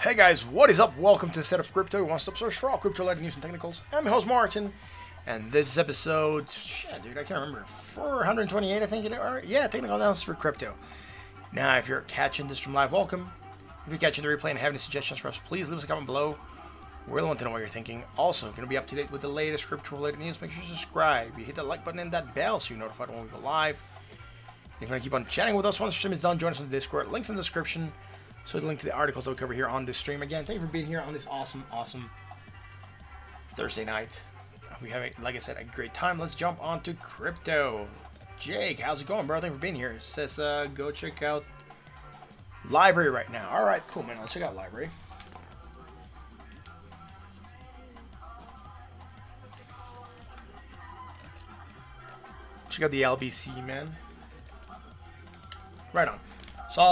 Hey guys, what is up? Welcome to Set of Crypto, your one-stop source for all crypto-related news and technicals. I'm your host Martin, and this is episode, dude, I can't remember, 428 I think it is, or, yeah, technical analysis for crypto. Now, if you're catching this from live, welcome. If you're catching the replay and have any suggestions for us, please leave us a comment below. We really want to know what you're thinking. Also, if you want to be up to date with the latest crypto-related news, make sure you subscribe. You hit that like button and that bell so you're notified when we go live. If you want to keep on chatting with us once the stream is done, join us on the Discord. Links in the description. So the link to the articles that we cover here on this stream. Again, thank you for being here on this awesome Thursday night. We have, like I said, a great time. Let's jump on to crypto. Jake, how's it going, bro? Thank you for being here. It says, go check out Library right now. All right, cool, man. Let's check out Library. Check out the LBC, man. Right on. So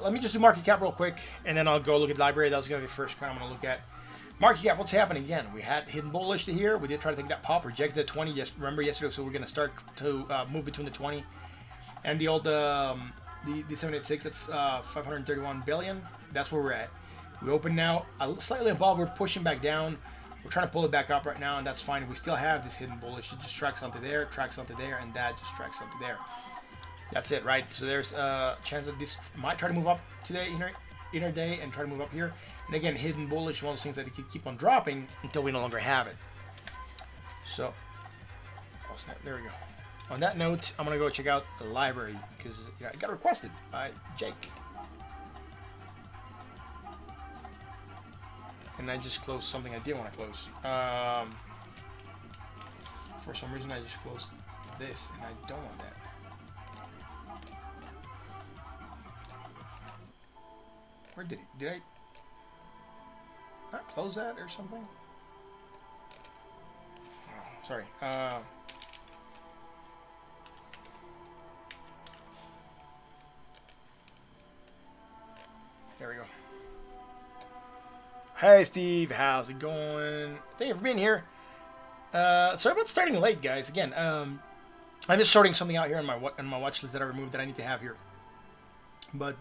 let me just do market cap real quick, and then I'll go look at Library. That's going to be the first kind I'm going to look at. Market cap, what's happening again? We had hidden bullish to here. We did try to take that pop, rejected the 20. Just remember yesterday, so we're going to start to move between the 20 and the old the 786 at 531 billion. That's where we're at. We open now slightly above. We're pushing back down. We're trying to pull it back up right now, and that's fine. We still have this hidden bullish. It just tracks onto there, and that just tracks onto there. That's it, right? So there's a chance that this might try to move up today, inner day, and try to move up here. And again, hidden bullish, one of those things that it could keep on dropping until we no longer have it. So, there we go. On that note, I'm gonna go check out the Library because it got requested by Jake. And I just closed something I didn't want to close. For some reason, I just closed this, and I don't want that. Where did I not close that or something? Oh, sorry. There we go. Hey Steve, how's it going? Thank you for being here. Sorry about starting late, guys. Again, I'm just sorting something out here on my watch list that I removed that I need to have here. But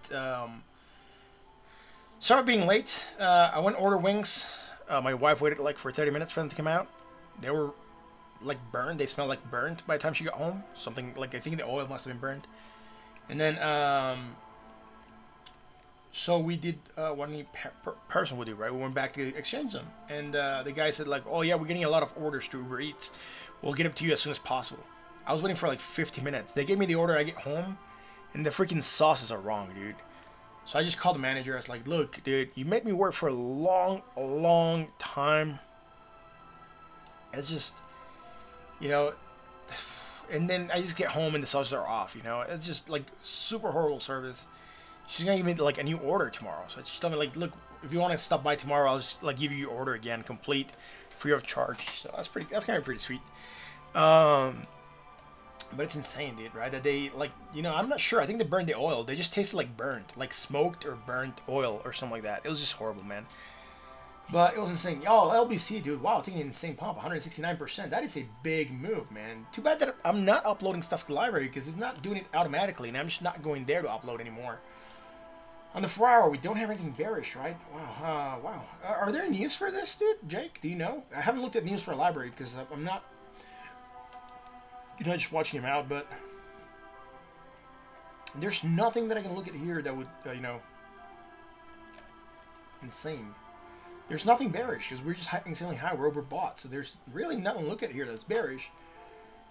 sorry about being late. I went to order wings. My wife waited like for 30 minutes for them to come out. They were like burned. They smelled like burnt by the time she got home. Something like, I think the oil must have been burned. And then so we did what any person would do, right? We went back to exchange them, and the guy said like, "Oh yeah, we're getting a lot of orders to Uber Eats. We'll get them to you as soon as possible." I was waiting for like 50 minutes. They gave me the order. I get home, and the freaking sauces are wrong, dude. So I just called the manager. I was like, "Look, dude, you made me work for a long time. It's just, and then I just get home and the sauces are off. It's just like super horrible service." She's gonna give me like a new order tomorrow. So she told me like, "Look, if you want to stop by tomorrow, I'll just like give you your order again, complete, free of charge." So that's kind of pretty sweet. But it's insane, dude, right? That they like, I'm not sure. I think they burned the oil. They just tasted like burnt, like smoked or burnt oil or something like that. It was just horrible, man. But it was insane. Yo, LBC, dude. Wow, taking an insane pump, 169%. That is a big move, man. Too bad that I'm not uploading stuff to the library because it's not doing it automatically, and I'm just not going there to upload anymore. On the 4-hour, we don't have anything bearish, right? Wow, wow. Are there news for this, dude? Jake, do you know? I haven't looked at news for a library because I'm not, just watching him out, but there's nothing that I can look at here that would, insane. There's nothing bearish because we're just insanely high. We're overbought, so there's really nothing to look at here that's bearish.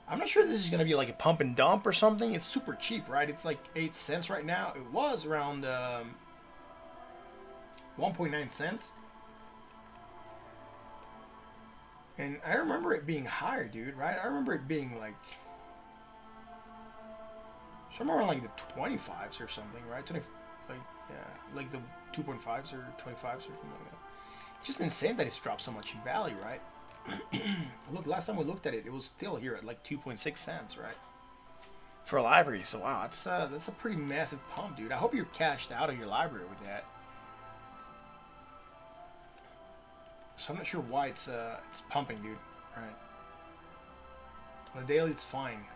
I'm not sure this is going to be like a pump and dump or something. It's super cheap, right? It's like 8 cents right now. It was around 1.9 cents. And I remember it being higher, dude, right? I remember it being like somewhere around like the 25s or something, right? Like the 2.5s or 25s or something like that. It's just insane that it's dropped so much in value, right? Look, last time we looked at it, it was still here at like 2.6 cents, right? For a library. So wow, that's a pretty massive pump, dude. I hope you're cashed out of your library with that. So I'm not sure why it's pumping, dude. Right? On the daily, it's fine.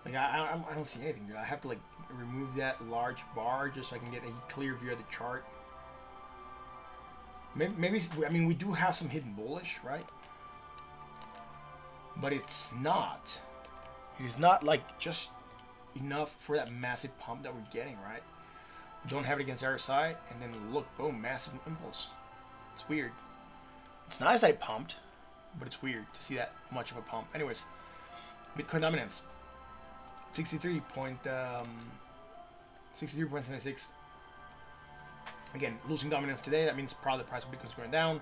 Like I don't see anything, dude. I have to like remove that large bar just so I can get a clear view of the chart. Maybe I mean we do have some hidden bullish, right? But it's not. It is not like just enough for that massive pump that we're getting, right? We don't have it against RSI, and then look, boom, massive impulse. It's weird. It's nice that it pumped, but it's weird to see that much of a pump. Anyways, Bitcoin dominance, 63.76. Again, losing dominance today. That means probably the price of Bitcoin's going down.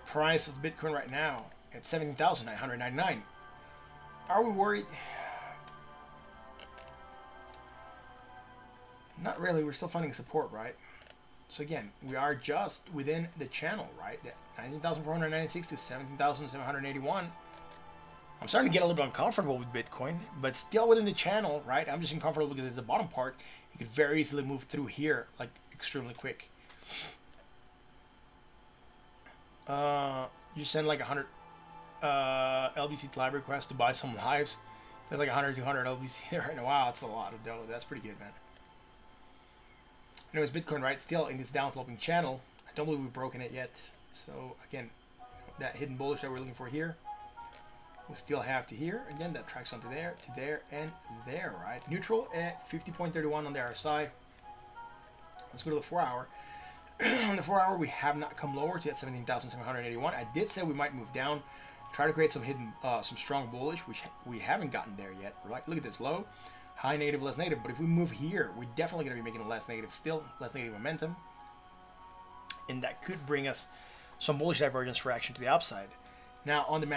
Price of Bitcoin right now at 17,999. Are we worried? Not really. We're still finding support, right? So again, we are just within the channel, right? 19,496 to 17,781. I'm starting to get a little bit uncomfortable with Bitcoin, but still within the channel, right? I'm just uncomfortable because it's the bottom part. You could very easily move through here, like extremely quick. You send like 100 LBC live requests to buy some lives. There's like 100, 200 LBC right now. Wow, that's a lot of dough. That's pretty good, man. Anyways, Bitcoin, right, still in this downsloping channel. I don't believe we've broken it yet. So again, that hidden bullish that we're looking for here, we still have to here. Again, that tracks onto there, to there, and there, right? Neutral at 50.31 on the RSI. Let's go to the 4 hour. On the 4 hour, we have not come lower to at 17,781. I did say we might move down, try to create some hidden, some strong bullish, which we haven't gotten there yet. Right? Look at this low. High negative, less negative. But if we move here, we're definitely going to be making a less negative still, less negative momentum. And that could bring us some bullish divergence for action to the upside. Now, on the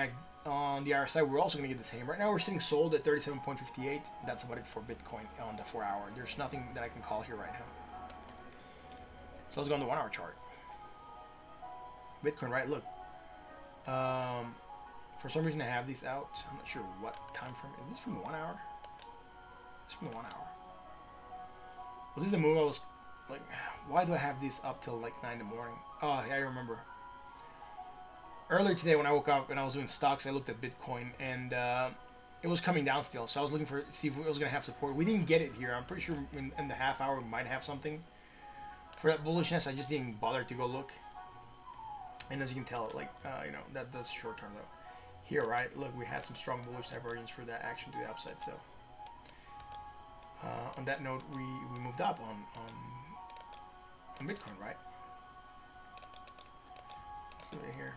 RSI, we're also going to get the same. Right now, we're sitting sold at 37.58. That's about it for Bitcoin on the 4 hour. There's nothing that I can call here right now. So let's go on the 1 hour chart. Bitcoin, right? Look. For some reason, I have these out. I'm not sure what time frame. Is this from the 1 hour? It's from the 1 hour. Was this the move I was like, why do I have these up till like 9 in the morning? Oh, yeah, I remember. Earlier today when I woke up and I was doing stocks, I looked at Bitcoin and it was coming down still. So I was looking for, see if it was going to have support. We didn't get it here. I'm pretty sure in the half hour we might have something for that bullishness. I just didn't bother to go look. And as you can tell, like, you know, that's short term though. Here, right, look, we had some strong bullish divergence for that action to the upside, so. On that note, we moved up on Bitcoin, right? So right here,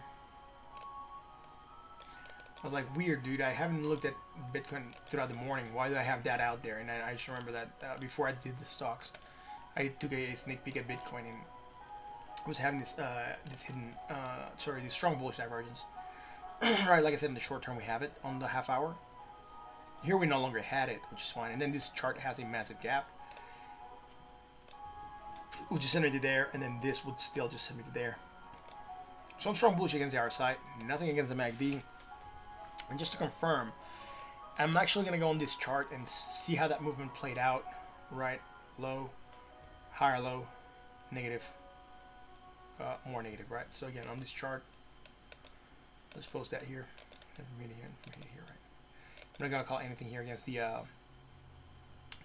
I was like, weird, dude. I haven't looked at Bitcoin throughout the morning. Why do I have that out there? And I just remember that before I did the stocks, I took a sneak peek at Bitcoin and I was having this hidden, this strong bullish divergence. Right, like I said, in the short term, we have it on the half hour. Here we no longer had it, which is fine. And then this chart has a massive gap. We'll just send it to there, and then this would still just send me to there. So I'm strong bullish against the RSI, nothing against the MACD. And just to confirm, I'm actually going to go on this chart and see how that movement played out. Right, low, higher low, negative, more negative, right? So again, on this chart, let's post that here. From here to here, right? I'm not going to call anything here against the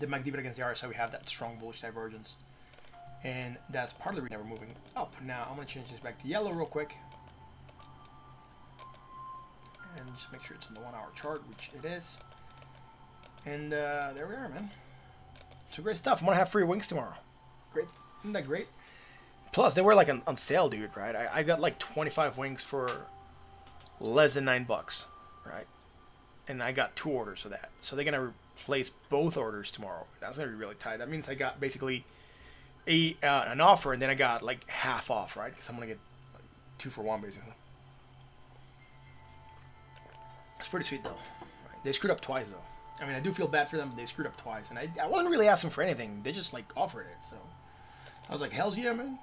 MACD, but against the RSI, we have that strong bullish divergence. And that's part of the reason that we're moving up. Now, I'm going to change this back to yellow real quick. And just make sure it's on the 1 hour chart, which it is. And there we are, man. So great stuff. I'm going to have free wings tomorrow. Great. Isn't that great? Plus, they were like on sale, dude, right? I got like 25 wings for less than $9, right? And I got 2 orders of that. So they're going to replace both orders tomorrow. That's going to be really tight. That means I got basically an offer, and then I got like half off, right? Because I'm going to get like 2 for 1, basically. It's pretty sweet, though. Right? They screwed up twice, though. I mean, I do feel bad for them, but they screwed up twice. And I wasn't really asking for anything. They just like offered it. So I was like, hell's yeah, man.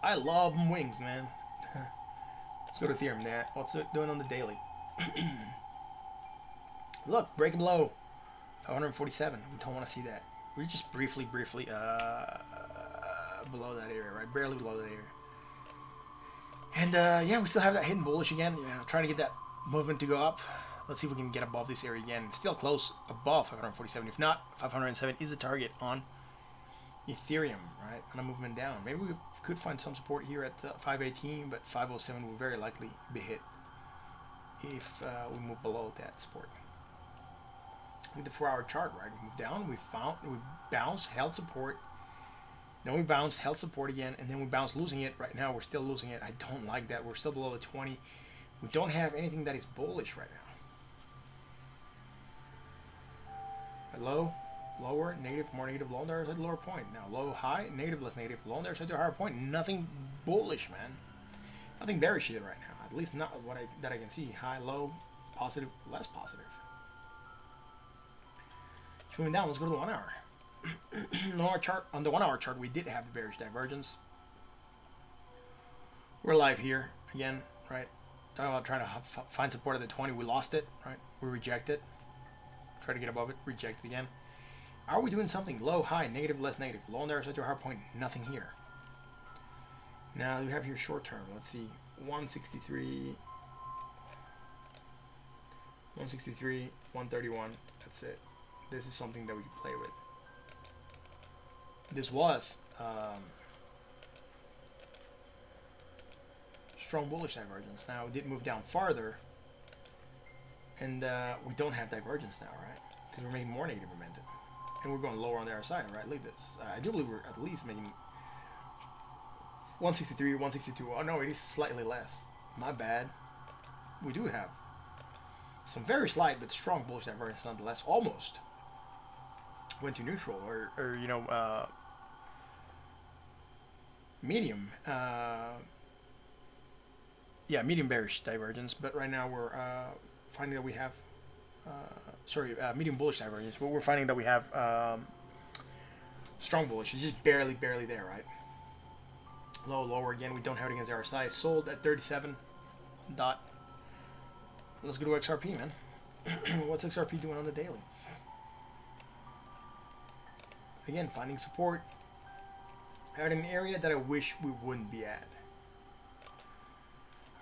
I love wings, man. Let's go to Ethereum there. What's it doing on the daily? Look, breaking below 547. We don't want to see that. We're just briefly below that area, right? Barely below that area. And yeah, we still have that hidden bullish again. Trying to get that movement to go up. Let's see if we can get above this area again. Still close above 547. If not, 507 is the target on Ethereum, right, on a movement down. Maybe we could find some support here at 518, but 507 will very likely be hit if we move below that support. With the 4-hour chart, right, we moved down, we bounced, held support, then we bounced, held support again, and then we bounced, losing it. Right now we're still losing it. I don't like that. We're still below the 20. We don't have anything that is bullish right now. Low, lower, negative, more negative, low, there's a lower point. Now low, high, negative, less negative, low, there's a higher point. Nothing bullish, man. Nothing bearish either right now. At least not what I can see. High, low, positive, less positive. Moving down, let's go to the 1 hour. On the 1 hour chart, we did have the bearish divergence. We're live here again, right? Talking about trying to find support at the 20, we lost it, right? We reject it. Try to get above it, reject it again. Are we doing something? Low, high, negative, less negative. Low and there, set to a hard point, nothing here. Now we have here short term. Let's see, 163, 131. That's it. This is something that we can play with. This was strong bullish divergence. Now it did move down farther, and we don't have divergence now, right? Because we're making more negative momentum, and we're going lower on the other side, right? Look at this. I do believe we're at least making 163, 162. Oh no, it is slightly less. My bad. We do have some very slight but strong bullish divergence nonetheless. Almost went to neutral, or you know, medium. Yeah, medium bearish divergence. But right now we're finding that we have, medium bullish divergence. But we're finding that we have strong bullish. It's just barely there, right? Low, lower again. We don't have it against RSI. Sold at 37 dot. Let's go to XRP, man. What's XRP doing on the daily? Again, finding support at an area that I wish we wouldn't be at.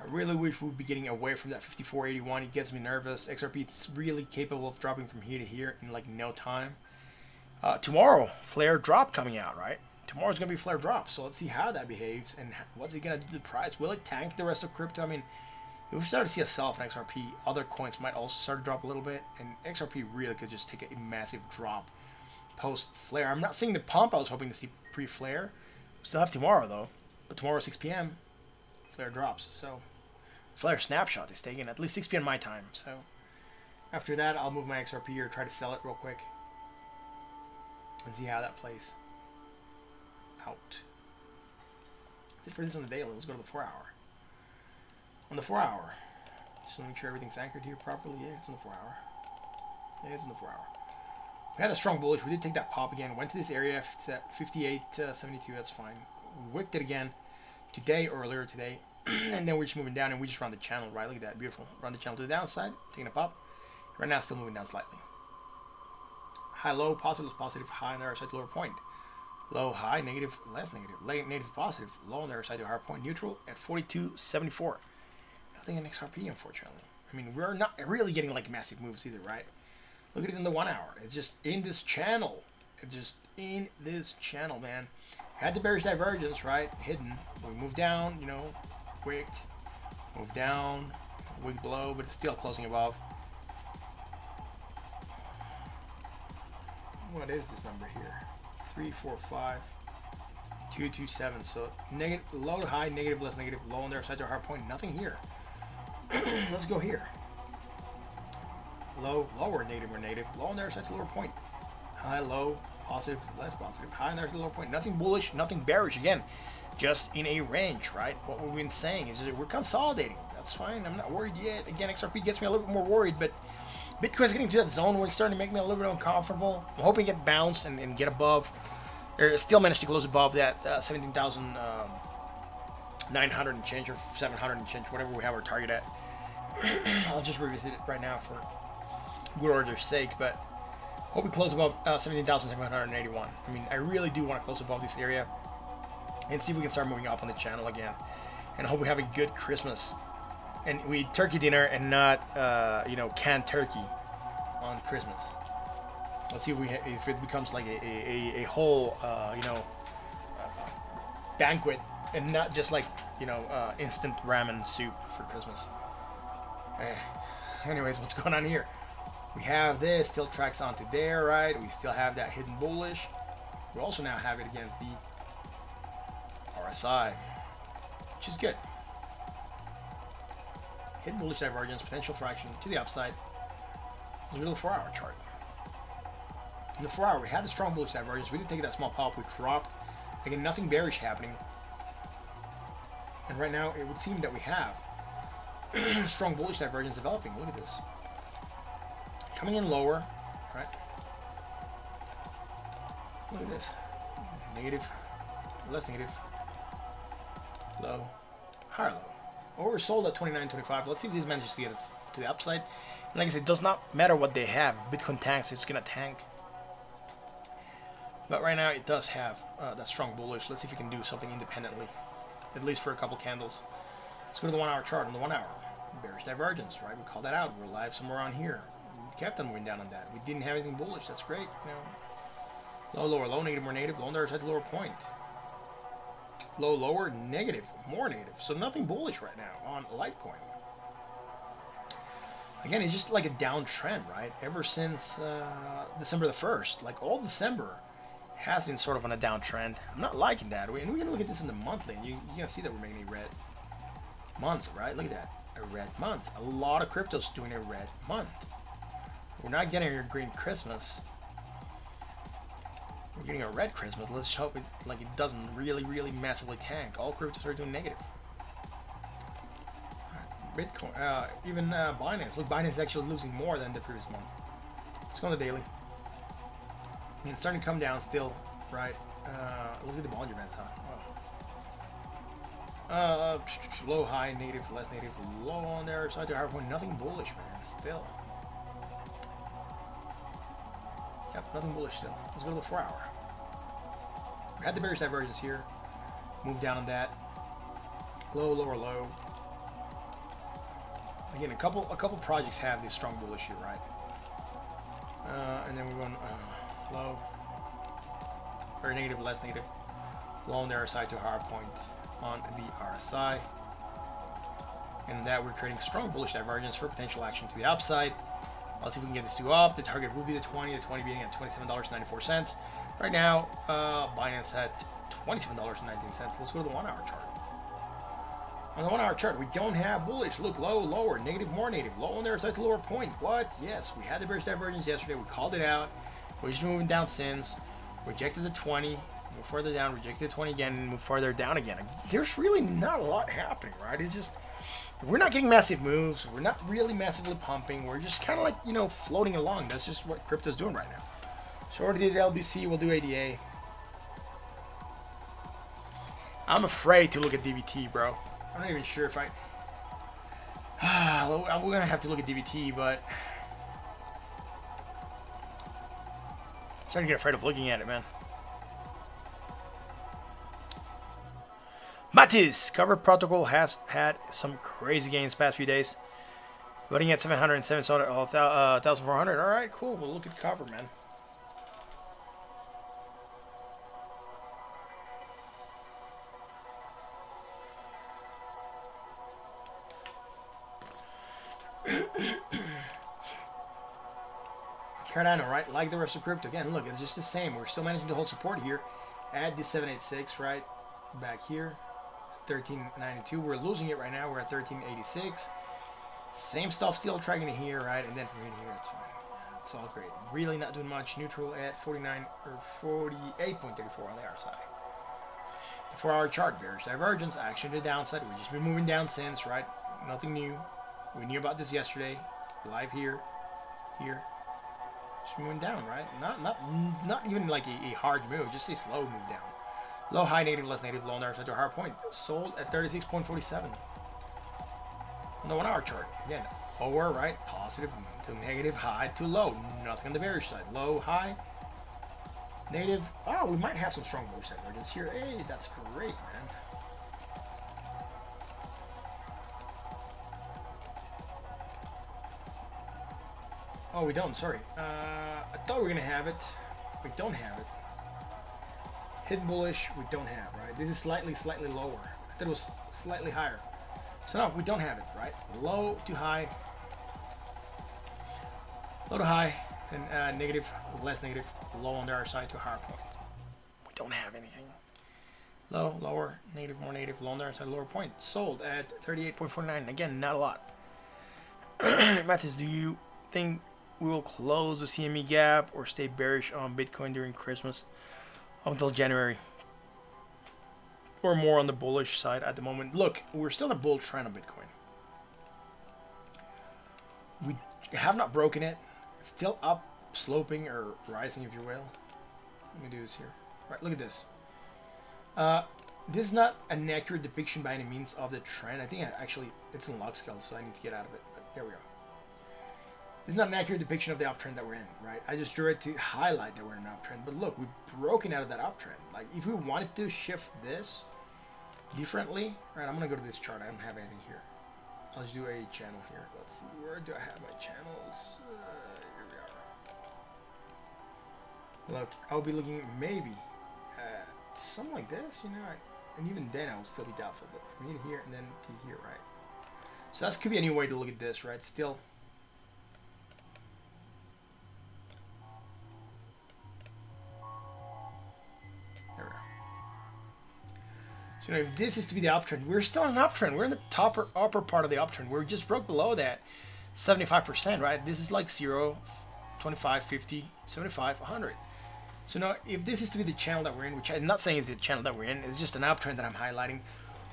I really wish we'd be getting away from that 54.81. It gets me nervous. XRP is really capable of dropping from here to here in like no time. Tomorrow, flare drop coming out, right? Tomorrow's going to be flare drop. So let's see how that behaves and what's it going to do to the price. Will it tank the rest of crypto? I mean, if we start to see a sell-off in XRP, other coins might also start to drop a little bit. And XRP really could just take a massive drop post-flare. I'm not seeing the pump I was hoping to see pre-flare. Still have tomorrow, though. But tomorrow, 6 p.m., flare drops. So, flare snapshot is taken at least 6 p.m. my time. So, after that, I'll move my XRP or try to sell it real quick and see how that plays out. That's it for this on the daily. Let's go to the 4 hour. On the 4 hour, just to make sure everything's anchored here properly. Yeah, it's on the 4 hour. Yeah, it's on the 4 hour. We had a strong bullish. We did take that pop again. Went to this area, 58.72. That's fine. We wicked it again today, earlier today. And then we're just moving down, and we just run the channel, right? Look at that. Beautiful. Run the channel to the downside, taking a pop. Right now, still moving down slightly. High, low, positive, positive, high on the other side to lower point. Low, high, negative, less negative. Negative, positive, low on the other side to a higher point. Neutral at 42.74. Nothing in XRP, unfortunately. I mean, we're not really getting like massive moves either, right? Look at it in the 1 hour. It's just in this channel. It's just in this channel, man. Had the bearish divergence, right? Hidden. We moved down, you know, wicked. Moved down, wicked below, but it's still closing above. What is this number here? 345 227. So negative, low to high, negative, less negative, low on their side to a hard point. Nothing here. Let's go here. Low, lower, negative or negative. Low on there, such a lower point. High, low, positive, less positive. High on there, lower point. Nothing bullish, nothing bearish. Again, just in a range, right? What we've been saying is that we're consolidating. That's fine. I'm not worried yet. Again, XRP gets me a little bit more worried, but Bitcoin's getting to that zone where it's starting to make me a little bit uncomfortable. I'm hoping to get bounced and get above, or still manage to close above that 17,900 and change, or 700 and change, whatever we have our target at. I'll just revisit it right now for good order's sake, but hope we close above 17,781. I mean, I really do want to close above this area and see if we can start moving up on the channel again. And I hope we have a good Christmas. And we eat turkey dinner and not, canned turkey on Christmas. Let's see if it becomes like a whole, you know, banquet and not just like, you know, instant ramen soup for Christmas. Anyways, what's going on here? We have this, still tracks onto there, right? We still have that hidden bullish. We also now have it against the RSI, which is good. Hidden bullish divergence, potential for action to the upside. Look at the 4-hour chart. In the 4-hour, we had the strong bullish divergence. We did take that small pop. We dropped. Again, nothing bearish happening. And right now, it would seem that we have strong bullish divergence developing. Look at this. Coming in lower, right? Look at this. Negative, less negative, low, higher low. Oversold at 29.25. Let's see if these manages to get us to the upside. And like I said, it does not matter what they have. Bitcoin tanks, it's gonna tank. But right now, it does have that strong bullish. Let's see if we can do something independently, at least for a couple candles. Let's go to the 1-hour chart. On the 1 hour, bearish divergence, right? We called that out. We're live somewhere around here. We kept on going down on that. We didn't have anything bullish. That's great. You know, low, lower, low, negative, more negative. Low on the other side, lower point. Low, lower, negative, more negative. So nothing bullish right now on Litecoin. Again, it's just like a downtrend, right? Ever since December the 1st, like all December has been sort of on a downtrend. I'm not liking that. And we're going to look at this in the monthly. And you're going to see that we're making a red month, right? Look at that. A red month. A lot of cryptos doing a red month. We're not getting a green Christmas. We're getting a red Christmas. Let's hope it doesn't really massively tank. All cryptos are doing negative. Bitcoin, even Binance. Look, Binance is actually losing more than the previous month. Let's go on the daily. And it's starting to come down still, right? Let's get the Bollinger Bands, huh? Low, high, native, less native, low on there. Side to higher point. Nothing bullish, man. Still. Yep, nothing bullish still. Let's go to the 4-hour. We had the bearish divergence here. Move down on that. Low, lower, low. Again, a couple projects have this strong bullish here, right? And then we're going low, very negative, less negative, low on the RSI to a higher point on the RSI, and that we're creating strong bullish divergence for potential action to the upside. Let's see if we can get this to up. The target will be the 20 being at $27.94. Right now, Binance at $27.19. Let's go to the 1-hour chart. On the 1-hour chart, we don't have bullish. Look, low, lower, negative, more negative. Low on there, side to lower point. What? Yes, we had the bearish divergence yesterday. We called it out. We're just moving down since. Rejected the 20. Move further down. Rejected the 20 again. And move farther down again. There's really not a lot happening, right? It's just, we're not getting massive moves. We're not really massively pumping. We're just kind of like, you know, floating along. That's just what crypto's doing right now. So already did LBC. We'll do ADA. I'm afraid to look at DVT, bro. I'm not even sure if I... we're going to have to look at DVT, but... I'm starting to get afraid of looking at it, man. Matis! Cover Protocol has had some crazy gains past few days. Voting at 707, 1,400. Alright, cool. We'll look at cover, man. Cardano, right? Like the rest of crypto. Again, look, it's just the same. We're still managing to hold support here at the 786, right? Back here, 1392. We're losing it right now. We're at 1386. Same stuff, still tracking it here, right? And then from here to here, it's fine. Yeah, it's all great. Really not doing much. Neutral at 49 or 48.34 on the RSI. The 4-hour chart, bearish divergence, action to the downside. We've just been moving down since, right? Nothing new. We knew about this yesterday. Live here, here. Just moving down, right? Not even like a hard move, just a slow move down. Low, high, negative, less negative, low on the RSI to a higher point. Sold at 36.47. On the 1-hour chart, again, lower, right? Positive to negative, high to low. Nothing on the bearish side. Low, high, negative. Oh, we might have some strong bullish divergence here. Hey, that's great, man. Oh, we don't. Sorry. I thought we were gonna have it. We don't have it. Hidden bullish. We don't have. Right. This is slightly lower. I thought it was slightly higher. So no, we don't have it. Right. Low to high. Low to high, and negative, less negative. Low on the other side to a higher point. We don't have anything. Low, lower, negative, more negative. Low on the other side, lower point. Sold at 38.49. Again, not a lot. Mathis, do you think we will close the CME gap or stay bearish on Bitcoin during Christmas up until January? Or more on the bullish side at the moment? Look, we're still in a bull trend on Bitcoin. We have not broken it. It's still up, sloping, or rising, if you will. Let me do this here. Right, look at this. This is not an accurate depiction by any means of the trend. I think actually it's in log scale, so I need to get out of it. But there we go. This is not an accurate depiction of the uptrend that we're in, right? I just drew it to highlight that we're in an uptrend. But look, we've broken out of that uptrend. Like, if we wanted to shift this differently, right? I'm gonna go to this chart. I don't have anything here. I'll just do a channel here. Let's see. Where do I have my channels? Here we are. Look, I'll be looking maybe at something like this, you know, and even then I will still be doubtful. But from here to here and then to here, right? So that could be a new way to look at this, right? Still. There we go. So if this is to be the uptrend, we're still in an uptrend. We're in the upper part of the uptrend. We just broke below that 75%, right? This is like 0, 25, 50, 75, 100. So now, if this is to be the channel that we're in, which I'm not saying is the channel that we're in, it's just an uptrend that I'm highlighting,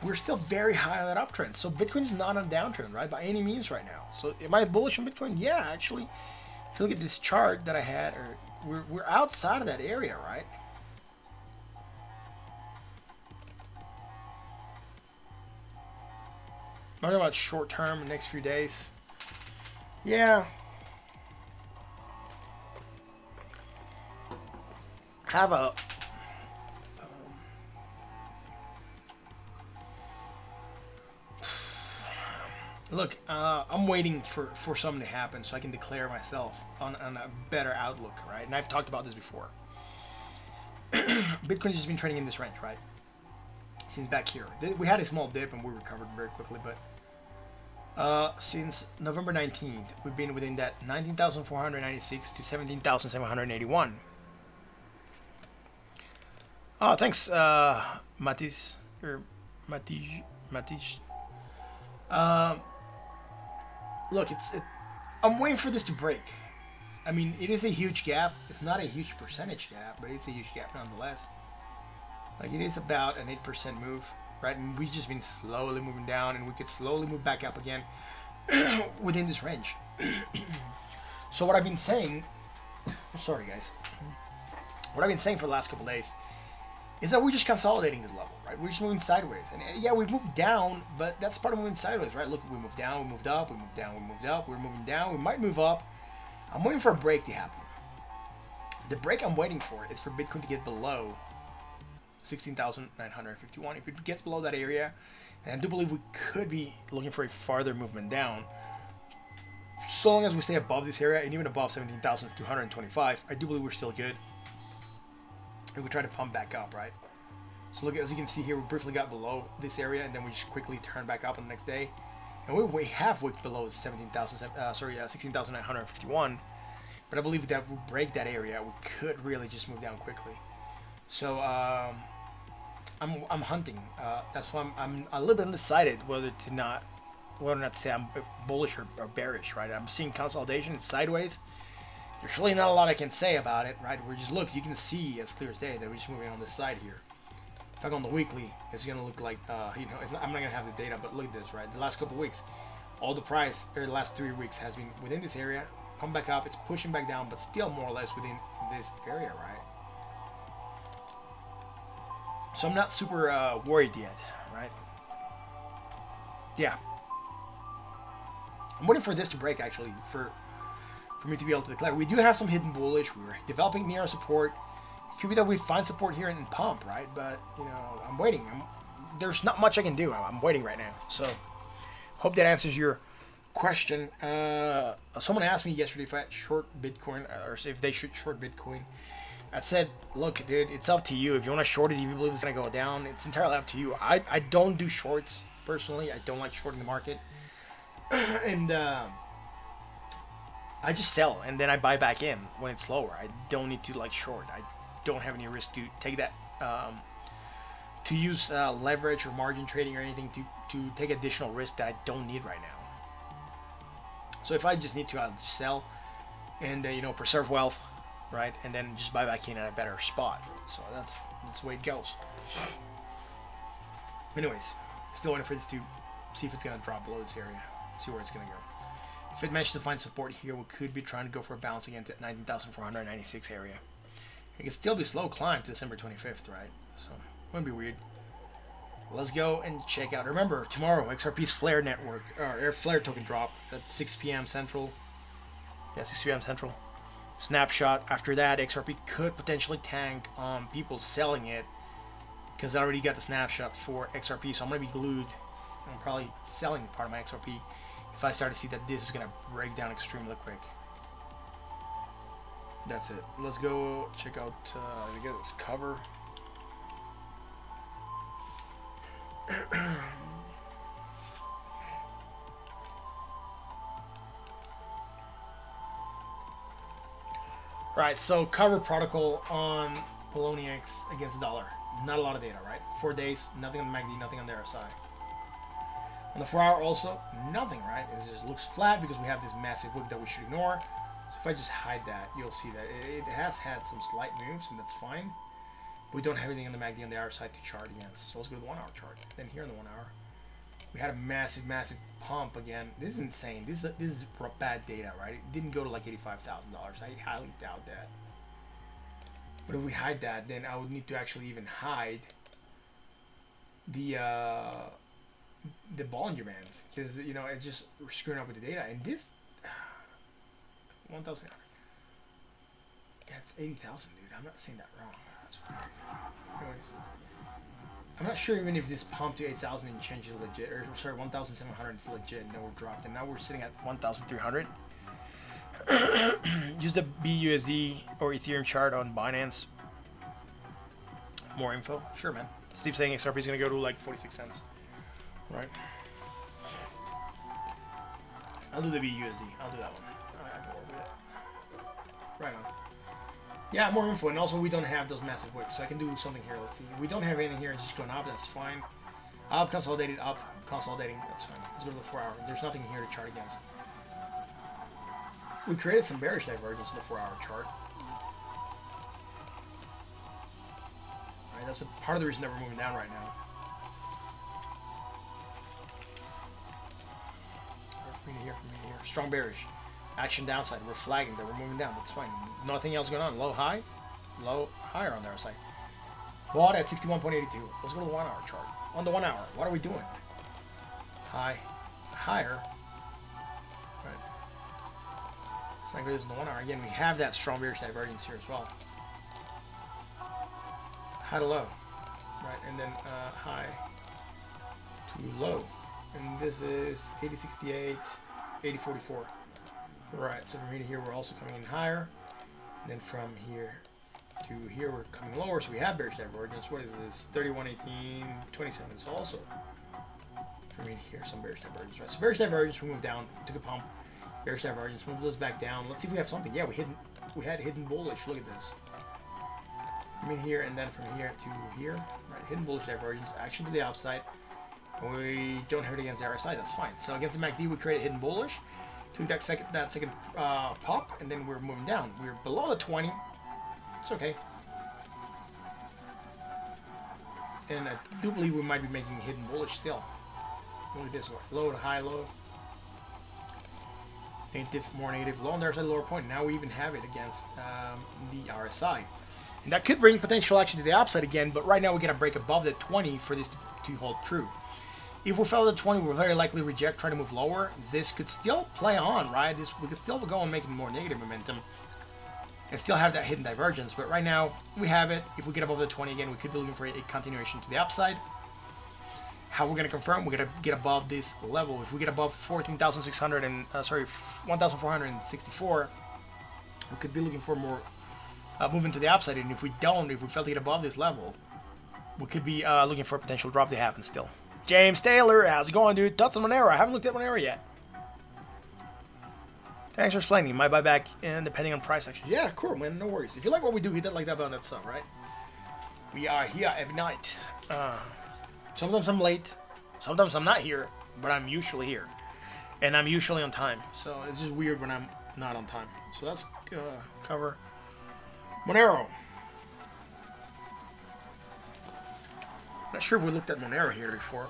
we're still very high on that uptrend. So Bitcoin's not on a downtrend, right? By any means right now. So am I bullish on Bitcoin? Yeah, actually. If you look at this chart that I had, we're outside of that area, right? I'm talking about short term, the next few days. Yeah. Have a look. I'm waiting for something to happen so I can declare myself on a better outlook, right? And I've talked about this before. Bitcoin has just been trading in this range, right? Since back here, we had a small dip and we recovered very quickly, but since November 19th, we've been within that 19,496 to 17,781. Oh, thanks, Matis, or Matish. Look, I'm waiting for this to break. I mean, it is a huge gap. It's not a huge percentage gap, but it's a huge gap nonetheless. Like, it is about an 8% move, right? And we've just been slowly moving down, and we could slowly move back up again within this range. So what I've been saying, sorry guys, what I've been saying for the last couple days is that we're just consolidating this level, right? We're just moving sideways. And yeah, we've moved down, but that's part of moving sideways, right? Look, we moved down, we moved up, we moved down, we moved up, we're moving down, we might move up. I'm waiting for a break to happen. The break I'm waiting for is for Bitcoin to get below 16,951. If it gets below that area, and I do believe we could be looking for a farther movement down, so long as we stay above this area and even above 17,225, I do believe we're still good. And we try to pump back up, right? So look, as you can see here, we briefly got below this area, and then we just quickly turn back up on the next day, and we're way halfway below 16,951. But I believe that if we break that area, we could really just move down quickly. So I'm hunting. That's why I'm a little bit undecided whether or not to say I'm bullish or bearish, right? I'm seeing consolidation. It's sideways. There's really not a lot I can say about it, right? We're just, look, you can see as clear as day that we're just moving on this side here. If I go on the weekly, it's going to look like, you know, I'm not going to have the data, but look at this, right? The last couple weeks, all the price, or the last 3 weeks has been within this area, come back up, it's pushing back down, but still more or less within this area, right? So I'm not super worried yet, right? Yeah. I'm waiting for this to break, actually, for me to be able to declare. We do have some hidden bullish. We're developing near support. It could be that we find support here and pump, right? But, you know, I'm waiting. There's not much I can do. I'm waiting right now. So, hope that answers your question. Someone asked me yesterday if I short Bitcoin or if they should short Bitcoin. I said, look, dude, it's up to you. If you want to short it, if you believe it's going to go down, it's entirely up to you. I don't do shorts, personally. I don't like shorting the market. And I just sell, and then I buy back in when it's lower. I don't need to, like, short. I don't have any risk to take that, to use leverage or margin trading or anything to take additional risk that I don't need right now. So if I just need to, I'll just sell and, preserve wealth. Right, and then just buy back in at a better spot. So that's the way it goes. Anyways, still waiting for this to see if it's gonna drop below this area. See where it's gonna go. If it manages to find support here, we could be trying to go for a bounce again to 19,496 area. It can still be slow climb to December 25th, right? So wouldn't be weird. Let's go and check out. Remember, tomorrow XRP's Flare network or Flare token drop at 6 p.m. Central. Yeah, 6 p.m. Central. Snapshot. After that, XRP could potentially tank on people selling it because I already got the snapshot for XRP, so I'm going to be glued. I'm probably selling part of my XRP if I start to see that this is going to break down extremely quick. That's it. Let's go check out, let me get this cover. Right, so cover protocol on Poloniex against the dollar. Not a lot of data, right? 4 days, nothing on the MACD, nothing on the RSI. On the 4 hour also, nothing, right? It just looks flat because we have this massive wick that we should ignore. So if I just hide that, you'll see that it has had some slight moves, and that's fine. But we don't have anything on the MACD on the RSI to chart against. So let's go to the 1 hour chart. Then here on the 1 hour, we had a massive pump again. This is insane. This is bad data, right? It didn't go to like $85,000. I highly doubt that. But if we hide that, then I would need to actually even hide the Bollinger Bands, because it's just screwing up with the data. And this 1,000. Yeah, it's 80,000, dude. I'm not saying that wrong. That's fine. Anyways. I'm not sure even if this pump to 8,000 and change is legit, or sorry, 1,700 is legit. No, we're dropped, and now we're sitting at 1,300. Use the BUSD or Ethereum chart on Binance. More info, sure, man. Steve's saying XRP is gonna go to like 46 cents, right? I'll do the BUSD. I'll do that one. Right on. Yeah, more info, and also we don't have those massive wicks, so I can do something here. Let's see. We don't have anything here, it's just going up, that's fine. Up, consolidated, up, consolidating, that's fine. Let's go to the 4 hour. There's nothing here to chart against. We created some bearish divergence in the 4 hour chart. Alright, that's a part of the reason that we're moving down right now. From here. Strong bearish. Action downside. We're flagging that we're moving down. That's fine. Nothing else going on. Low, high. Low, higher on their side. Bought at 61.82. Let's go to the 1 hour chart. On the 1 hour, what are we doing? High, higher. Right. It's not good as in the 1 hour. Again, we have that strong bearish divergence here as well. High to low. Right, and then high to low. And this is 80.68, 80.44. Right, so from here to here, we're also coming in higher. And then from here to here, we're coming lower. So we have bearish divergence. What is this? 31.18, 27. So also from here to here, some bearish divergence. Right, so bearish divergence, we moved down, took a pump. Bearish divergence, moved this back down. Let's see if we have something. Yeah, we had hidden bullish. Look at this. From in here and then from here to here. Right, hidden bullish divergence, action to the upside. We don't have it against the RSI. That's fine. So against the MACD, we created hidden bullish. Took that second pop, and then we're moving down. We're below the 20. It's okay. And I do believe we might be making hidden bullish still. Look at this one. Low to high, low. Negative, more negative. Low on the RSI, lower point. Now we even have it against the RSI. And that could bring potential action to the upside again, but right now we got to break above the 20 for this to hold true. If we fell to 20, we'll very likely reject, try to move lower. This could still play on, right? We could still go and make more negative momentum and still have that hidden divergence. But right now, we have it. If we get above the 20 again, we could be looking for a continuation to the upside. How we're gonna confirm? We're gonna get above this level. If we get above 14,600 and 1,464, we could be looking for more movement to the upside. And if we don't, if we fail to get above this level, we could be looking for a potential drop to happen still. James Taylor, how's it going, dude? Thoughts on Monero? I haven't looked at Monero yet. Thanks for explaining. Might buy back and depending on price action. Yeah, cool, man. No worries. If you like what we do, hit that like that button. That's up, right? We are here every night. Sometimes I'm late. Sometimes I'm not here, but I'm usually here, and I'm usually on time. So it's just weird when I'm not on time. So let's cover Monero. Not sure if we looked at Monero here before.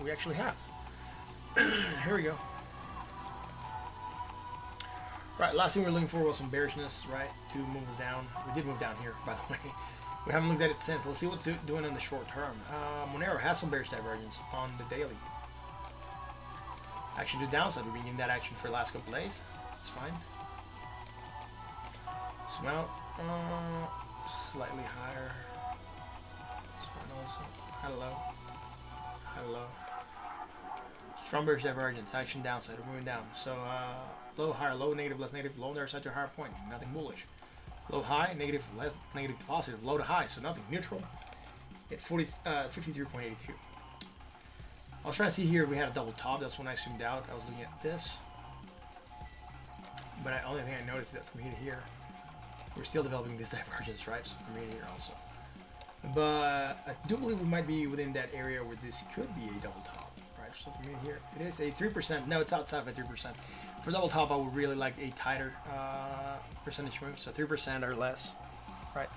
we actually have. Here we go. Right, last thing we were looking for was some bearishness, right, to move us down. We did move down here, by the way. We haven't looked at it since. Let's see what's doing in the short term. Monero has some bearish divergence on the daily. Action to downside. We've been getting that action for the last couple days. It's fine. Zoom out. Slightly higher. It's fine also. Hello. Hello. Strong bearish divergence. Action downside. We're moving down. So, low, higher, low, negative, less negative, low, there side to a higher point. Nothing bullish. Low, high, negative, less, negative to positive, low to high, so nothing. Neutral at 53.82. I was trying to see here if we had a double top. That's when I zoomed out. I was looking at this. But the only thing I noticed is that from here to here, we're still developing this divergence, right? So from here to here also. But I do believe we might be within that area where this could be a double top, right? So from here to here, it is a 3%. No, it's outside of a 3%. For double top, I would really like a tighter percentage move, so 3% or less, right?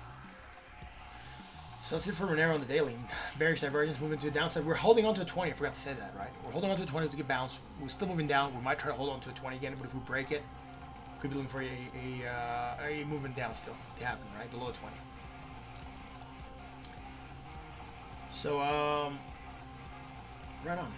So that's it for Monero on the daily. Bearish divergence, moving to the downside. We're holding on to a 20, I forgot to say that, right? We're holding on to a 20 to get bounced. We're still moving down. We might try to hold on to a 20 again, but if we break it, we could be looking for a movement down still to happen, right? Below a 20. So, right on.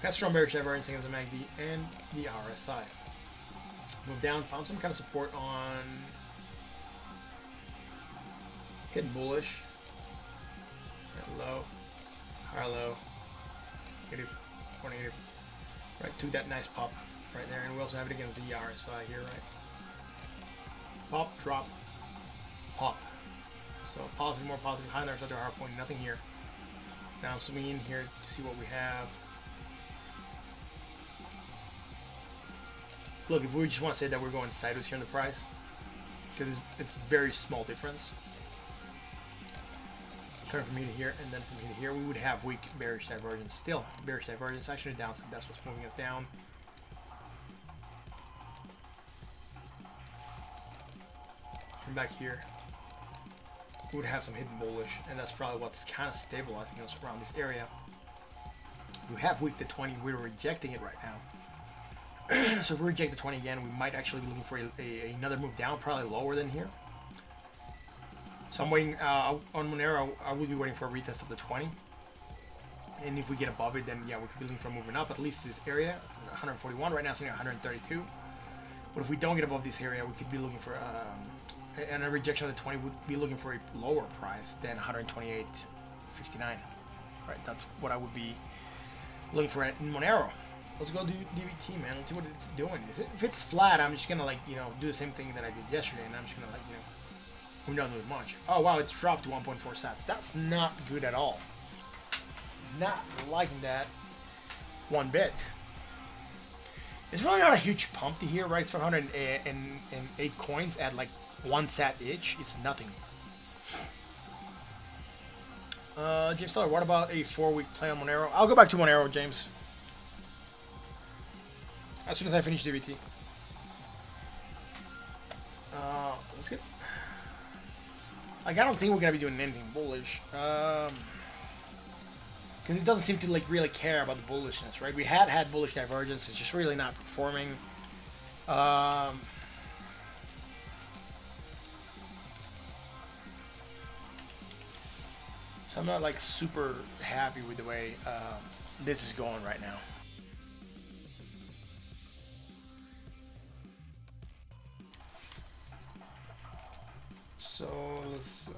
Got strong bearish divergence against the MACD and the RSI. Move down, found some kind of support on hidden bullish. Low, higher low, negative, or negative. Right, to that nice pop right there, and we also have it against the RSI here, right? Pop, drop, pop. So positive, more positive, high there, such a hard point, nothing here. Now I'm zooming in here to see what we have. Look, if we just want to say that we're going sideways here in the price, because it's very small difference. Turn from here to here, and then from here to here, we would have weak bearish divergence. Still, bearish divergence, actually downside, that's what's moving us down. From back here, we would have some hidden bullish, and that's probably what's kind of stabilizing us around this area. We have weak the 20, we're rejecting it right now. So if we reject the 20 again, we might actually be looking for another move down, probably lower than here. So I'm waiting on Monero. I will be waiting for a retest of the 20, and if we get above it, then yeah, we could be looking for moving up at least this area. 141 right now, sitting at 132. But if we don't get above this area, we could be looking for and a rejection of the 20 would be looking for a lower price than 128.59. Right, that's what I would be looking for in Monero. Let's go do DVT, man. Let's see what it's doing. If it's flat, I'm just gonna do the same thing that I did yesterday, and I'm just gonna we're not doing much. Oh wow, it's dropped to 1.4 sats. That's not good at all. Not liking that one bit. It's really not a huge pump to here, right? 508 coins at like 1 sat each. It's nothing. James Teller, what about a 4-week play on Monero? I'll go back to Monero, James. As soon as I finish DVT. Let's get. Like, I don't think we're gonna be doing anything bullish. because it doesn't seem to like really care about the bullishness, right? We had bullish divergence. It's just really not performing. So I'm not like super happy with the way this is going right now. So let's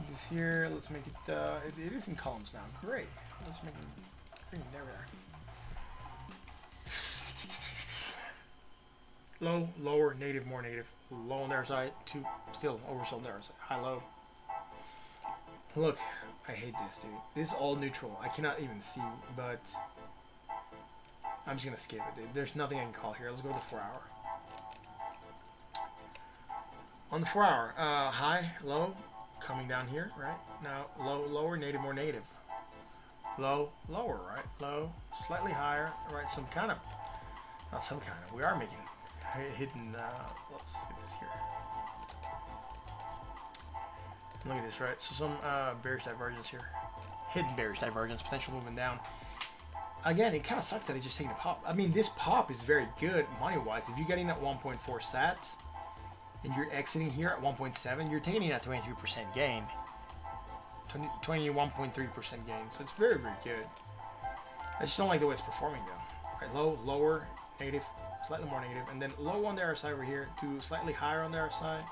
this here. Let's make it. It is in columns now. Great. Let's make it green. There we are. Low, lower, native, more native. Low on their side, two still oversold there. High, low. Look, I hate this, dude. This is all neutral. I cannot even see, but I'm just gonna skip it, dude. There's nothing I can call here. Let's go to the 4 hour. On the 4 hour, high, low, coming down here, right? Now, low, lower, native, more native. Low, lower, right? Low, slightly higher, right? Some kind of, not some kind of, we are making hidden, let's get this here. Look at this, right? So some bearish divergence here. Hidden bearish divergence, potential movement down. Again, it kind of sucks that it's just taking a pop. I mean, this pop is very good money-wise. If you're getting at 1.4 sats and you're exiting here at 1.7, you're taking a 23% gain. 21.3% gain. So it's very, very good. I just don't like the way it's performing, though. Right, low, lower, native, slightly more negative, and then low on the other side over here to slightly higher on the other side.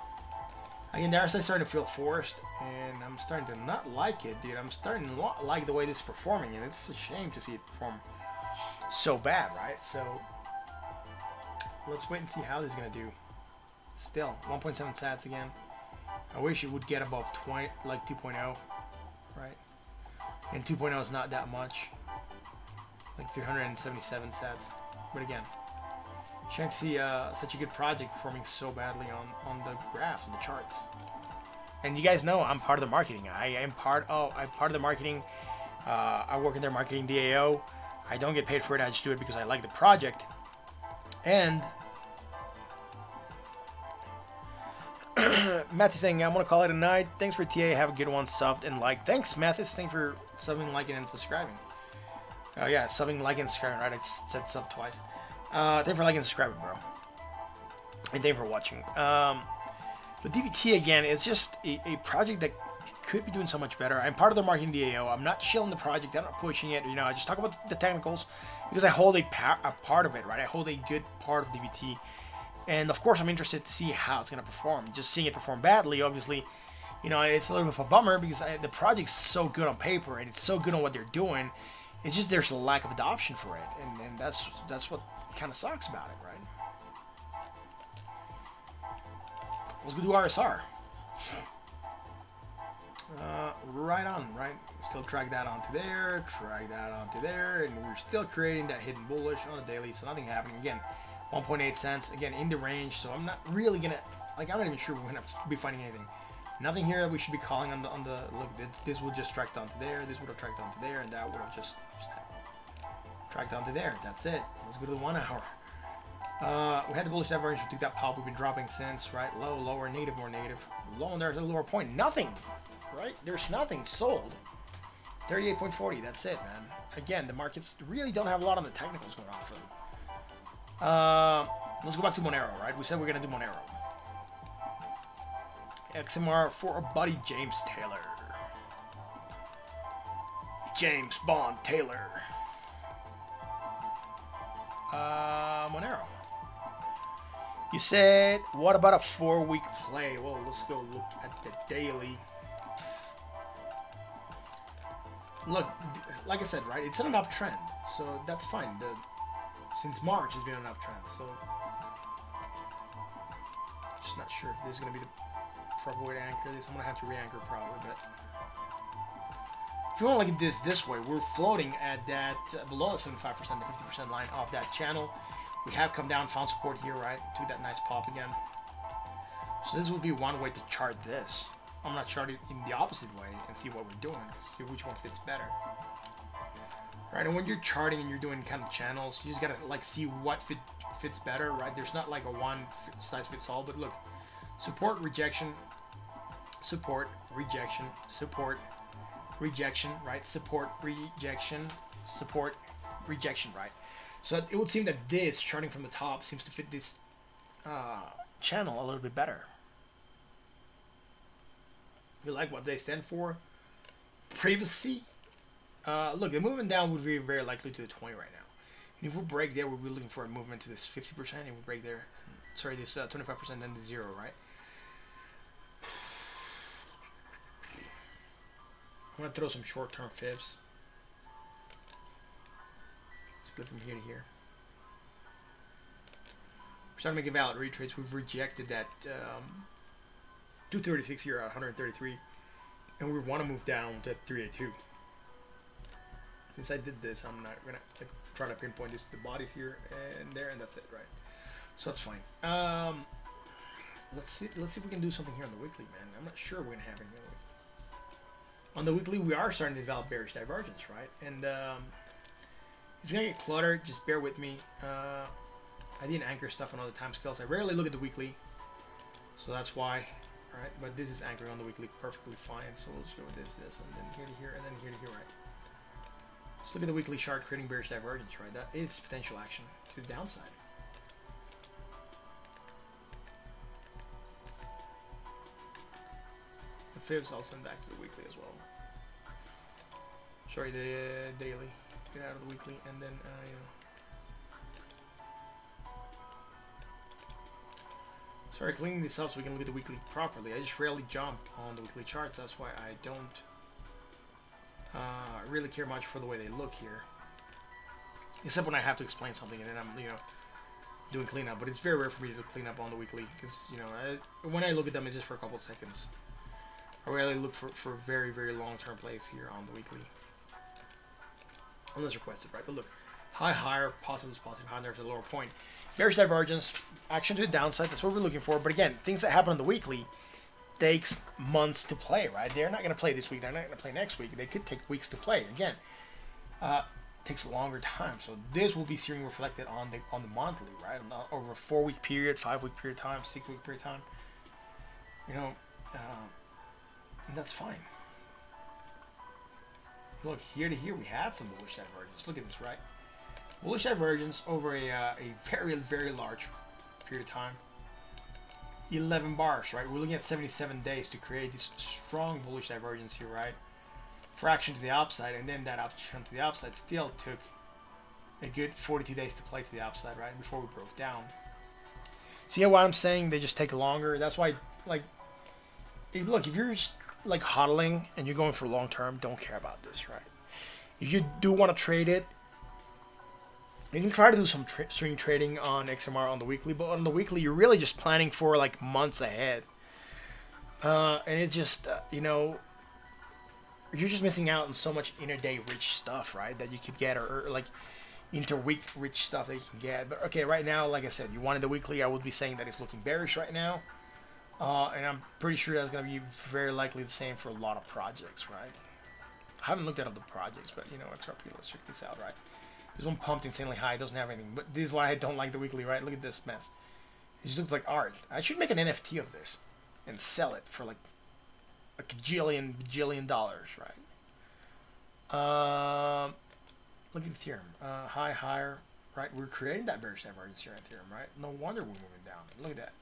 Again, the other side starting to feel forced, and I'm starting to not like it, dude. I'm starting to not like the way this is performing, and it's a shame to see it perform so bad, right? So let's wait and see how this is gonna do. Still 1.7 sats again. I wish it would get above 20, like 2.0, right? And 2.0 is not that much, like 377 sats. But again, shame to see such a good project performing so badly on the graphs, on the charts. And you guys know I'm part of the marketing. I'm part of the marketing. I work in their marketing DAO. I don't get paid for it. I just do it because I like the project. And Matthew's saying, I'm gonna call it a night. Thanks for TA. Have a good one. Subbed and liked. Thanks, Matthew. Thanks for subbing, liking, and subscribing. Oh yeah, subbing, liking, and subscribing. Right, I said sub twice. Thank you for liking and subscribing, bro. And thank you for watching. But DVT, again, it's just a project that could be doing so much better. I'm part of the marketing DAO. I'm not shilling the project. I'm not pushing it. You know, I just talk about the technicals because I hold a part of it, right? I hold a good part of DVT. And, of course, I'm interested to see how it's going to perform. Just seeing it perform badly, obviously, you know, it's a little bit of a bummer because the project's so good on paper and it's so good on what they're doing. It's just there's a lack of adoption for it. And that's what kind of sucks about it, right? Let's go do RSR. Right on, right? Still drag that onto there, drag that onto there, and we're still creating that hidden bullish on the daily, so nothing happening. Again, 1.8 cents, again, in the range, so I'm not really gonna, like, I'm not even sure we're gonna be finding anything. Nothing here that we should be calling on the look, this would just tracked onto there, this would have tracked onto there, and that would have just tracked onto there. That's it. Let's go to the 1 hour. We had the bullish divergence. We took that pop. We've been dropping since, right? Low, lower, native, more native. Low, and there's a lower point. Nothing, right? There's nothing sold. 38.40. That's it, man. Again, the markets really don't have a lot on the technicals going on for them. Let's go back to Monero, right? We said we're gonna do Monero. XMR for our buddy James Taylor. James Bond Taylor. Monero. You said, what about a 4-week play? Well, let's go look at the daily. Look, like I said, right, it's an uptrend, so that's fine. Since March, it's been an uptrend, so just not sure if this is going to be the proper way to anchor this. I'm going to have to re-anchor probably, but if you want to look at this way, we're floating at that below the 75% to 50% line of that channel. We have come down, found support here, right? Took that nice pop again. So this would be one way to chart this. I'm not charting in the opposite way and see what we're doing. See which one fits better. Right, and when you're charting and you're doing kind of channels, you just gotta like see what fits better, right? There's not like a one size fits all, but look, support, rejection, support, rejection, support, rejection, right? Support, rejection, support, rejection, right? So it would seem that this charting from the top seems to fit this channel a little bit better. You like what they stand for? Privacy. Look, the movement down would be very likely to the 20 right now. And if we break there, we'll be looking for a movement to this 50%. If we break there, sorry, this 25%, then the 0, right? I'm gonna throw some short-term fibs. Let's go from here to here. We're starting to make a valid retrace. We've rejected that 236 here at 133, and we want to move down to 382. Since I did this, I'm not gonna try to pinpoint this to the bodies here and there, and that's it, right? So that's fine. Let's see if we can do something here on the weekly, man. I'm not sure we're gonna have anything. On the weekly, we are starting to develop bearish divergence, right? And it's gonna get cluttered. Just bear with me. I didn't anchor stuff on other time scales. I rarely look at the weekly, so that's why. All right, but this is anchoring on the weekly perfectly fine. So we'll just go with this, and then here to here, and then here to here, right? Let's look at the weekly chart creating bearish divergence, right? That is potential action to the downside. The fibs I'll send back to the weekly as well. Sorry, the daily. Get out of the weekly, and then sorry, cleaning this up so we can look at the weekly properly. I just rarely jump on the weekly charts. That's why I don't really care much for the way they look here, except when I have to explain something and then I'm doing cleanup. But it's very rare for me to do cleanup on the weekly because when I look at them, it's just for a couple of seconds. I rarely look for very, very long-term plays here on the weekly, unless requested, right? But look, high, higher, positive is positive, high, there's a lower point. Bearish divergence, action to the downside, that's what we're looking for. But again, things that happen on the weekly takes months to play, right? They're not going to play this week, they're not going to play next week. They could take weeks to play. Again, takes a longer time. So this will be seeing reflected on the monthly, right? Over a 4-week period, 5-week period of time, 6-week period of time. And that's fine. Look, here to here, we had some bullish divergence. Look at this, right? Bullish divergence over a very, very large period of time. 11 bars, right? We're looking at 77 days to create this strong bullish divergence here, right? For action to the upside, and then that action to the upside still took a good 42 days to play to the upside, right? Before we broke down. See what I'm saying? They just take longer. That's why, look, if you're just hodling and you're going for long term, don't care about this, right? If you do want to trade it, you can try to do some swing trading on XMR on the weekly, but on the weekly, you're really just planning for months ahead. And it's just, you're just missing out on so much inter-day rich stuff, right? That you could get, or inter-week rich stuff that you can get. But okay, right now, like I said, you wanted the weekly, I would be saying that it's looking bearish right now. And I'm pretty sure that's going to be very likely the same for a lot of projects, right? I haven't looked at other projects, but XRP, let's check this out, right? This one pumped insanely high, it doesn't have anything. But this is why I don't like the weekly, right? Look at this mess. It just looks like art. I should make an NFT of this and sell it for a bajillion dollars, right? Look at Ethereum. High, higher, right? We're creating that bearish divergence here on Ethereum, right? No wonder we're moving down. Look at that.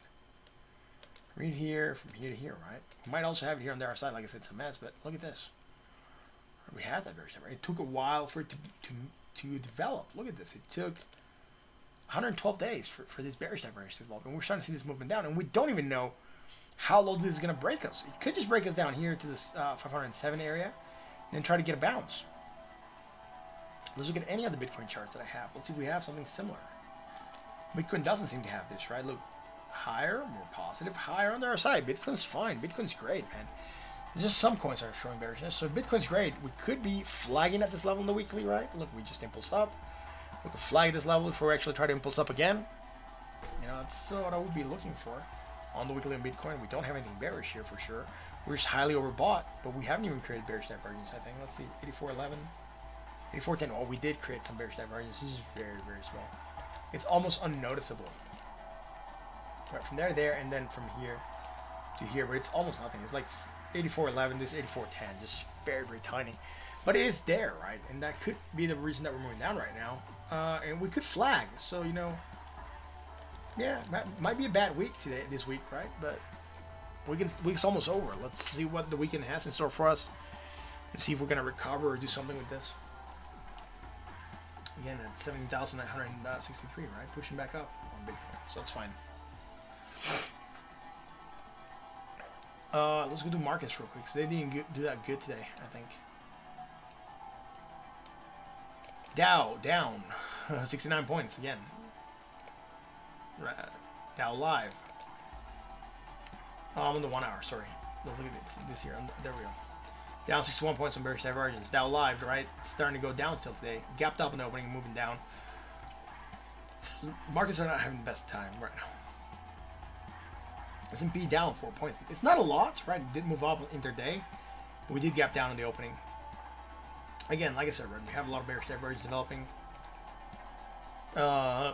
Read here, from here to here, right? We might also have it here on the other side. Like I said, it's a mess, but look at this. We had that bearish divergence. It took a while for it to develop. Look at this. It took 112 days for this bearish divergence to develop. And we're starting to see this movement down. And we don't even know how low this is going to break us. It could just break us down here to this 507 area and then try to get a bounce. Let's look at any other Bitcoin charts that I have. Let's see if we have something similar. Bitcoin doesn't seem to have this, right? Look, higher, more positive, higher on the other side. Bitcoin's fine. Bitcoin's great, man. Just some coins are showing bearishness. So Bitcoin's great. We could be flagging at this level in the weekly, right? Look, we just impulsed up. We could flag this level before we actually try to impulse up again. That's what I would be looking for on the weekly on Bitcoin. We don't have anything bearish here for sure. We're just highly overbought, but we haven't even created bearish divergence, I think. Let's see, 84.11, 84.10. Oh, we did create some bearish divergence. This is very, very small. It's almost unnoticeable. Right, from there to there, and then from here to here, but it's almost nothing. It's like 84.11, this 84.10, just very, very tiny. But it is there, right? And that could be the reason that we're moving down right now. And we could flag, so, you know, yeah, that might be a bad week this week, right? But week's almost over. Let's see what the weekend has in store for us and see if we're going to recover or do something with this. Again, at 17,963, right? Pushing back up on Bitcoin, so that's fine. Let's go do markets real quick. So they didn't do that good today, I think. Dow down 69 points again. Dow live. Oh, I'm on the 1 hour. Sorry. Let's look at this here. There we go. Down 61 points on bearish divergence. Dow live, right? Starting to go down still today. Gapped up in the opening, moving down. Markets are not having the best time right now. S&P down 4 points. It's not a lot, right? It did move up intraday, but we did gap down in the opening. Again, like I said, right, we have a lot of bearish divergence developing.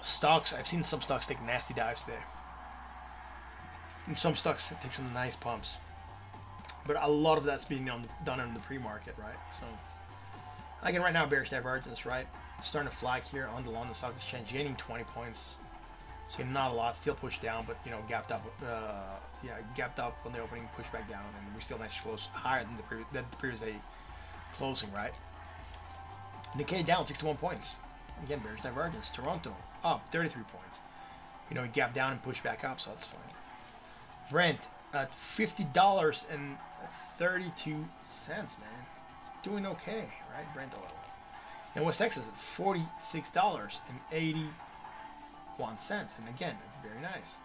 Stocks, I've seen some stocks take nasty dives today. And some stocks take some nice pumps. But a lot of that's being done in the pre-market, right? So, again, right now, bearish divergence, right? Starting to flag here on the London Stock Exchange, gaining 20 points. So not a lot, still pushed down, but you know, gapped up. Gapped up on the opening, pushed back down, and we still managed to close higher than the previous day closing, right? Nikkei down 61 points. Again, bearish divergence. Toronto up 33 points. You know, it gapped down and pushed back up, so that's fine. Brent at $50.32, man. It's doing okay, right? Brent oil. And West Texas at $46.81. And again, very nice.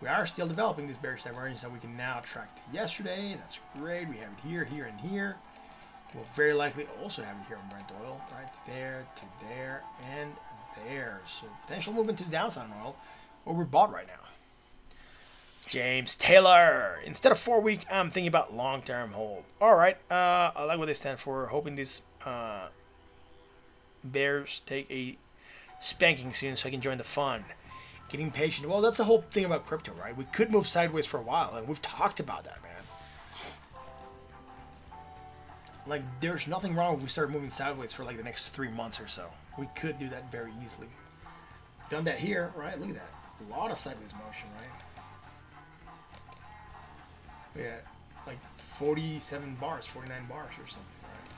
We are still developing this bearish divergence that we can now track to yesterday. That's great. We have it here, here, and here. We'll very likely also have it here on Brent oil, right? To there, and there. So potential movement to the downside on oil, overbought right now. James Taylor. Instead of 4 week, I'm thinking about long-term hold. All right. I like what they stand for. Hoping these bears take a spanking soon so I can join the fun. Getting patient. Well, that's the whole thing about crypto, right? We could move sideways for a while, and we've talked about that, man. Like, there's nothing wrong if we start moving sideways for like the next 3 months or so. We could do that very easily. Done that here, right? Look at that. A lot of sideways motion, right? Yeah, like 47 bars, 49 bars or something, right?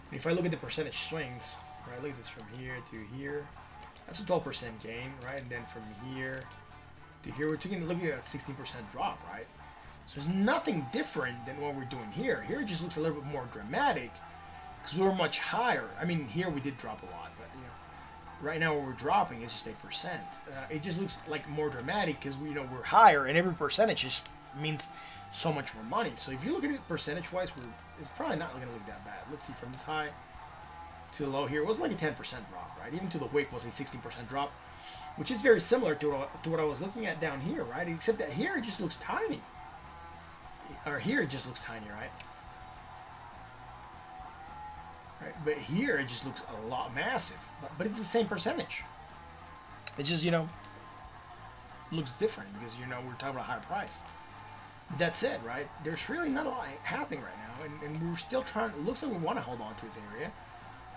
And if I look at the percentage swings, right? Look at this from here to here. That's a 12% gain, right? And then from here to here, we're looking at a 16% drop, right? So there's nothing different than what we're doing here. Here it just looks a little bit more dramatic because we were much higher. I mean, here we did drop a lot, but you know, right now what we're dropping is just 8%. It just looks like more dramatic because we're higher, and every percentage just means so much more money. So if you look at it percentage-wise, it's probably not going to look that bad. Let's see, from this high to the low here, it was like a 10% drop, right? Even to the wick was a 16% drop, which is very similar to what I was looking at down here, right? Except that here it just looks tiny. Or here it just looks tiny, right? Right? But here it just looks a lot massive. But it's the same percentage. It's just, you know, looks different because, you know, we're talking about a higher price. That's it, right? There's really not a lot happening right now. And we're still trying, it looks like we want to hold on to this area.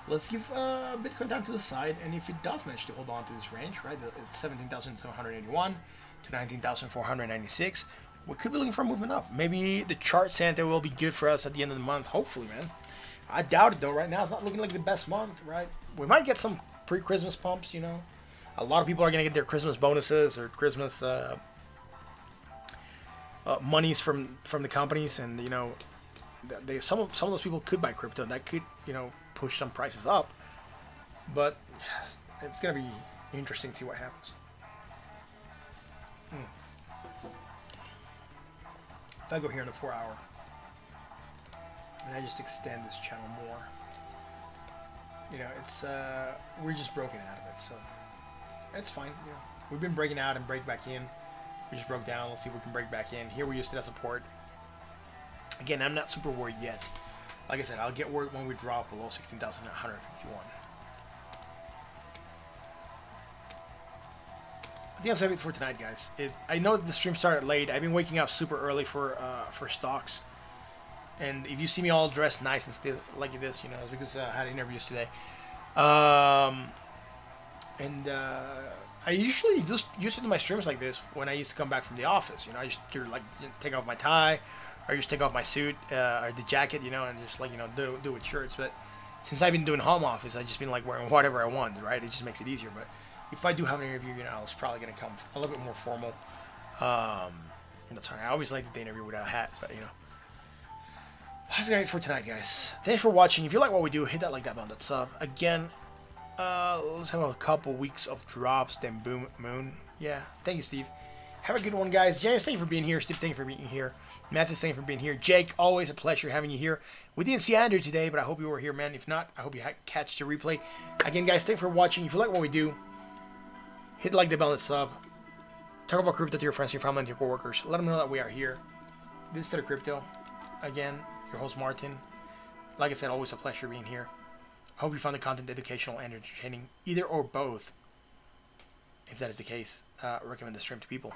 Let's give Bitcoin down to the side, and if it does manage to hold on to this range, right, it's 17,781 to 19,496, we could be looking for a movement up. Maybe the chart Santa will be good for us at the end of the month, hopefully, man. I doubt it, though. Right now, it's not looking like the best month, right? We might get some pre-Christmas pumps, you know. A lot of people are going to get their Christmas bonuses or Christmas monies from the companies, and, you know, some of those people could buy crypto. That could, you know, push some prices up, but it's gonna be interesting to see what happens. If I go here in the 4 hour and I just extend this channel more, you know, it's we're just broken out of it, so it's fine. You know, we've been breaking out and break back in. We just broke down. Let's see if we can break back in. Here we used to that support. Again, I'm not super worried yet. Like I said, I'll get worried when we drop below 16,151. think that's it for tonight, guys. I know the stream started late. I've been waking up super early for stocks. And if you see me all dressed nice and still like this, you know, it's because I had interviews today. I usually just used to do my streams like this when I used to come back from the office. You know, I just like take off my tie, or just take off my suit or the jacket, you know, and just like, you know, do it with shirts. But since I've been doing home office, I've just been like wearing whatever I want, right? It just makes it easier. But if I do have an interview, you know, it's probably gonna come a little bit more formal. And that's fine. I always like the interview without a hat, but you know. That's gonna be it for tonight, guys. Thanks for watching. If you like what we do, hit that like, that button, that sub. Again, let's have a couple weeks of drops, then boom, moon. Yeah, thank you, Steve. Have a good one, guys. James, thank you for being here. Steve, thank you for being here. Matthew, thank you for being here. Jake, always a pleasure having you here. We didn't see Andrew today, but I hope you were here, man. If not, I hope you catch the replay. Again, guys, thank you for watching. If you like what we do, hit like, the bell, and sub. Talk about crypto to your friends, your family, and your coworkers. Let them know that we are here. This is Study Crypto. Again, your host, Martin. Like I said, always a pleasure being here. I hope you found the content educational and entertaining, either or both. If that is the case, recommend the stream to people.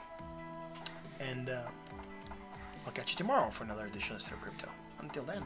And I'll catch you tomorrow for another edition of Study Crypto. Until then.